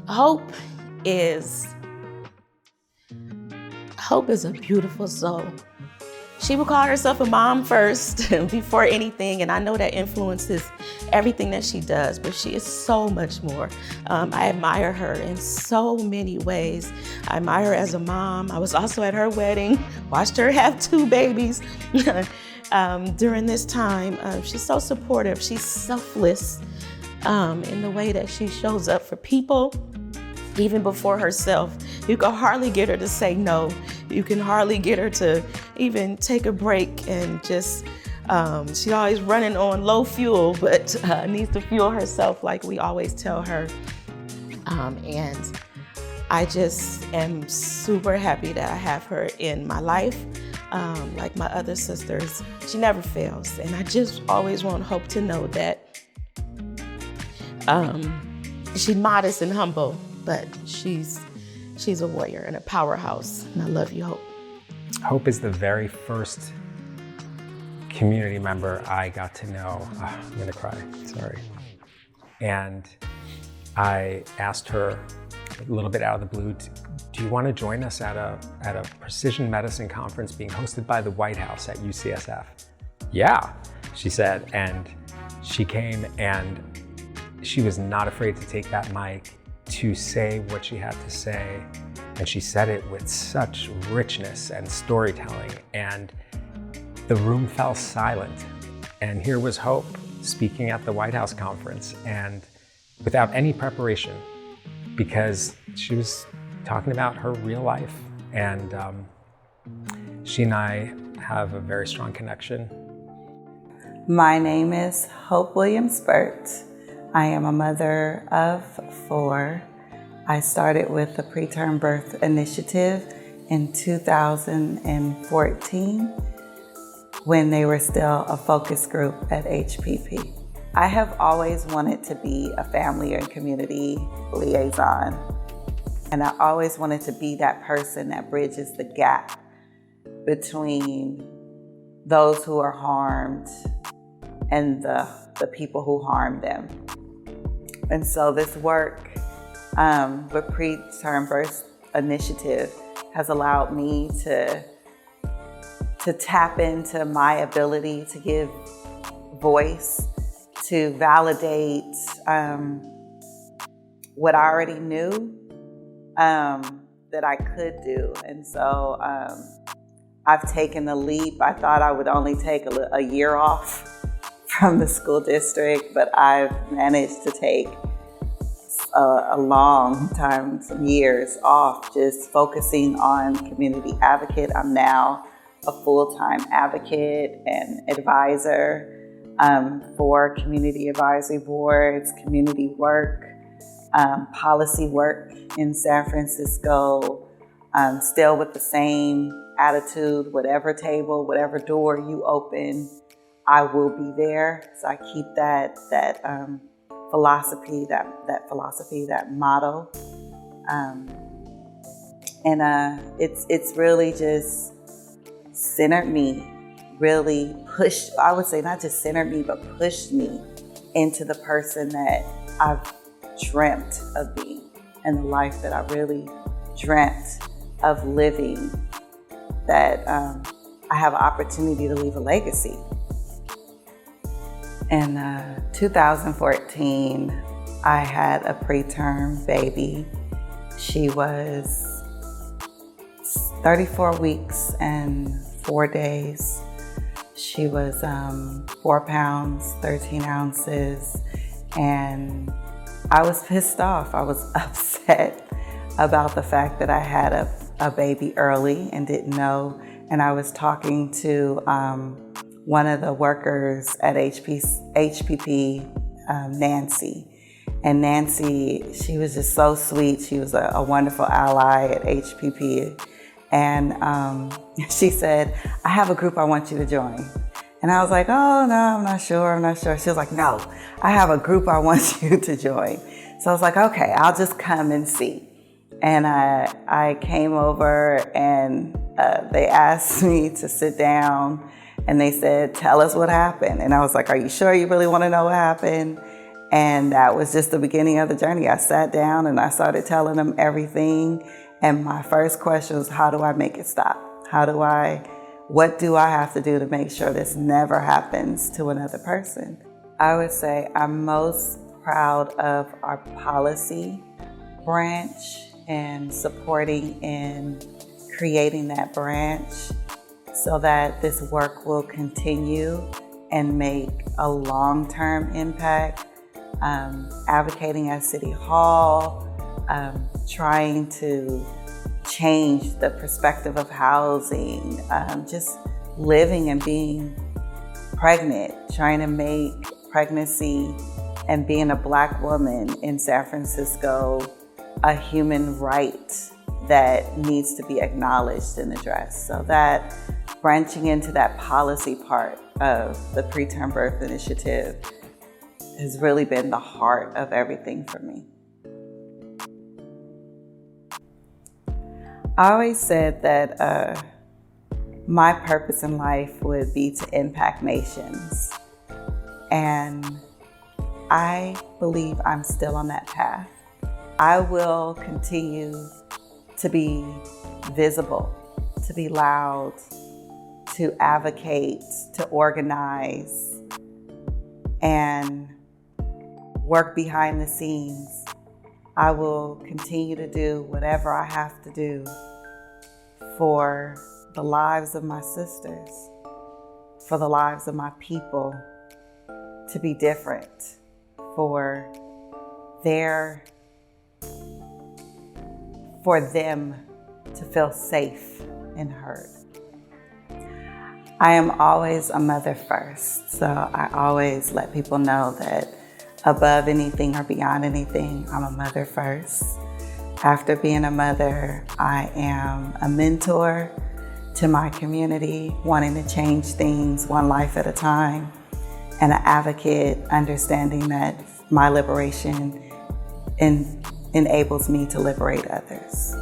Hope is a beautiful soul. She would call herself a mom first before anything, and I know that influences everything that she does, but she is so much more. I admire her in so many ways. I admire her as a mom. I was also at her wedding, watched her have 2 babies during this time. She's so supportive. She's selfless in the way that she shows up for people, even before herself. You can hardly get her to say no. You can hardly get her to even take a break, and just, she's always running on low fuel, but needs to fuel herself like we always tell her. And I just am super happy that I have her in my life. Like my other sisters, she never fails. And I just always want Hope to know that she's modest and humble, but she's a warrior and a powerhouse, and I love you, Hope. Hope is the very first community member I got to know. I'm gonna cry, sorry. And I asked her a little bit out of the blue, do you want to join us at a precision medicine conference being hosted by the White House at UCSF? Yeah, she said, and she came, and she was not afraid to take that mic to say what she had to say, and she said it with such richness and storytelling, and the room fell silent. And here was Hope speaking at the White House conference, and without any preparation, because she was talking about her real life. And she and I have a very strong connection. My name is Hope Williams-Burt. I am a mother of 4. I started with the Preterm Birth Initiative in 2014 when they were still a focus group at HPP. I have always wanted to be a family and community liaison, and I always wanted to be that person that bridges the gap between those who are harmed and the people who harm them. And so this work, the Preterm Birth Initiative, has allowed me to tap into my ability to give voice, to validate what I already knew that I could do. And so I've taken the leap. I thought I would only take a year off from the school district, but I've managed to take a long time, some years off, just focusing on community advocate. I'm now a full-time advocate and advisor for community advisory boards, community work, policy work in San Francisco, still with the same attitude. Whatever table, whatever door you open, I will be there. So I keep that philosophy, that motto, and it's really just centered me, really pushed. I would say not just centered me, but pushed me into the person that I've dreamt of being, and the life that I really dreamt of living. That I have an opportunity to leave a legacy. In 2014, I had a preterm baby. She was 34 weeks and 4 days. She was 4 pounds, 13 ounces, and I was pissed off. I was upset about the fact that I had a baby early and didn't know. And I was talking to one of the workers at HPP, Nancy. And Nancy, she was just so sweet. She was a wonderful ally at HPP. And she said, I have a group I want you to join. And I was like, oh, no, I'm not sure. She was like, no, I have a group I want you to join. So I was like, okay, I'll just come and see. And I came over, and they asked me to sit down, and they said, tell us what happened. And I was like, are you sure you really want to know what happened? And that was just the beginning of the journey. I sat down and I started telling them everything. And my first question was, how do I make it stop? What do I have to do to make sure this never happens to another person? I would say I'm most proud of our policy branch and supporting in creating that branch so that this work will continue and make a long-term impact. Advocating at City Hall, trying to change the perspective of housing, just living and being pregnant, trying to make pregnancy and being a Black woman in San Francisco a human right that needs to be acknowledged and addressed. So that branching into that policy part of the Preterm Birth Initiative has really been the heart of everything for me. I always said that my purpose in life would be to impact nations. And I believe I'm still on that path. I will continue to be visible, to be loud, to advocate, to organize, and work behind the scenes. I will continue to do whatever I have to do for the lives of my sisters, for the lives of my people to be different, for them to feel safe and heard. I am always a mother first, so I always let people know that above anything or beyond anything, I'm a mother first. After being a mother, I am a mentor to my community, wanting to change things one life at a time, and an advocate, understanding that my liberation enables me to liberate others.